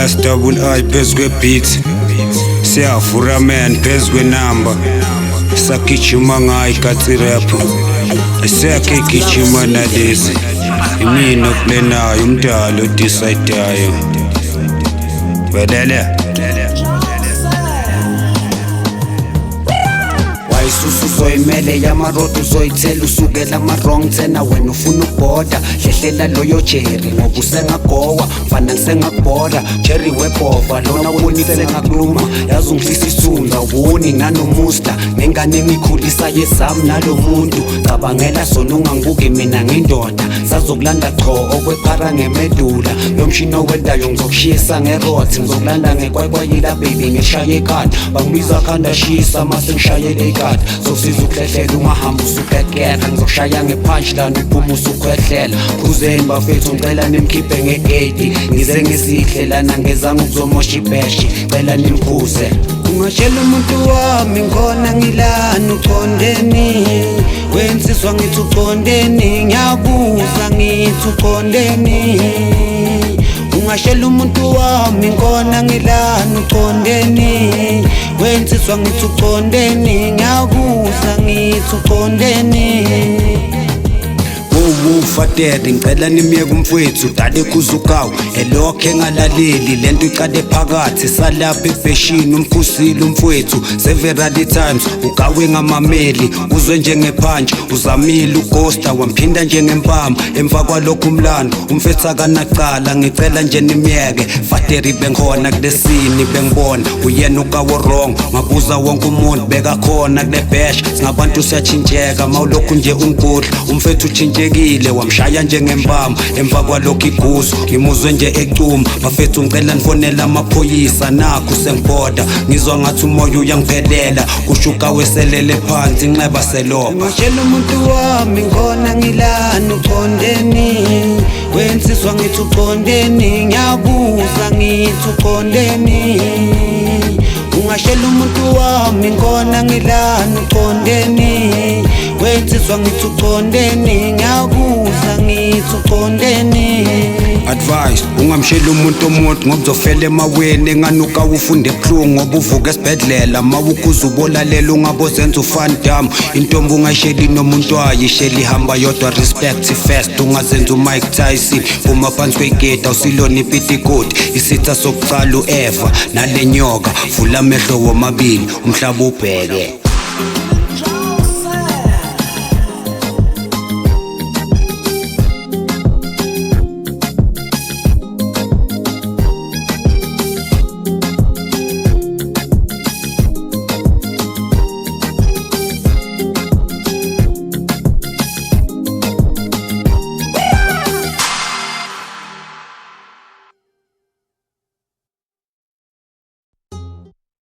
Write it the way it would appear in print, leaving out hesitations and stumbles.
SWI phezu kwe-beat siyavura man phezu kwenamba sagijima ngayo ikatsi rap siyakhe igijima nalezi imina okulenayo umdala odecidayo welele Isusu uzoyimele yamarodo uzoyithela usukela ama-wrong tena wena ufuna ukubhoda hlehlela loyo Jerry ngoba usengagowa mfana ngisengakubhoda Jerry webhova lona woni sengakuluma yazi ungifisa isithunza woni nanomusta nengane engikhulisa yesami nalo muntu cabangela sona unganguki mina ngindoda sazokulanda cho okwephara ngemedula lo mshini owendayo ngizokushisa ngerothi ngizokulanda ngekwayikwayila baby ngishaye ikati bangibiza khanda shisa mase ngishayele ikati zosiza ukuhlehlela ungahamba usukekeka ngizokushaya nge-punchline uphuma usukhwehlela phuzeni bafethu ngicela nimkhiphe nge-80 ngize ngesihlela ngezange ukuzomosha ibheshi cela nimkhuze ungatshela umuntu wami ngona ngilani uqondeni wensizwa ngithi uqondeni ngiyabuza ngithi uqondeni ungashela umuntu wami ngona ngilani uqondeni wensizwa ngithi uqondeni ngiyabuza ngithi uqondeni Fatete ngicela nimyeke umfowethu dale kuzukawu elokhe engalaleli lento iqale phakathi salapha efashini umkhusile umfowethu several times ugawe ngamameli uzwe njengephanje uzamile uGhosta wamphinda njengempama emva kwalokho umlando umfethu akanaqala ngicela nje nimyeke Fateri benkhona kulesini bengibona uyena ukawo wrong ngabuza wonke umuntu bekakhona kule bash singabantu siyachintsheka mawulokhu nje ungudla umfethu uchintshekile wamshaya njengempama emva kwalokho iguzu ngimuzwe nje ecuma bafethu ngicela nifonela amaphoyisa nakho sengibhoda ngizwa ngathi umoya uyangiphelela kushuka weselele phansi inxeba selopha ungashela umuntu wami ngona ngilani uqondeni wensizwa ngithi uqondeni ngiyabuza ngithi uqondeni ungashela umuntu wami ngona ngilani uqondeni wensizwa ngithi uqondeni ngiyabuza ngithi uqondeni advice ungamshela umuntu ngoba uzofela emaweni enganuka ufunde ebuhlungu ngoba uvuka esibhedlela mawukhuza ubolalela ungabozenza ufandam intombi ungayisheli nomuntu wayisheli ihamba yodwa respect first ungazenza uMike Tyson uma phansi kwegate awusilona ipitikoti isitha sokucala uEva nale nyoka vula amehlo womabili umhlaba ubheke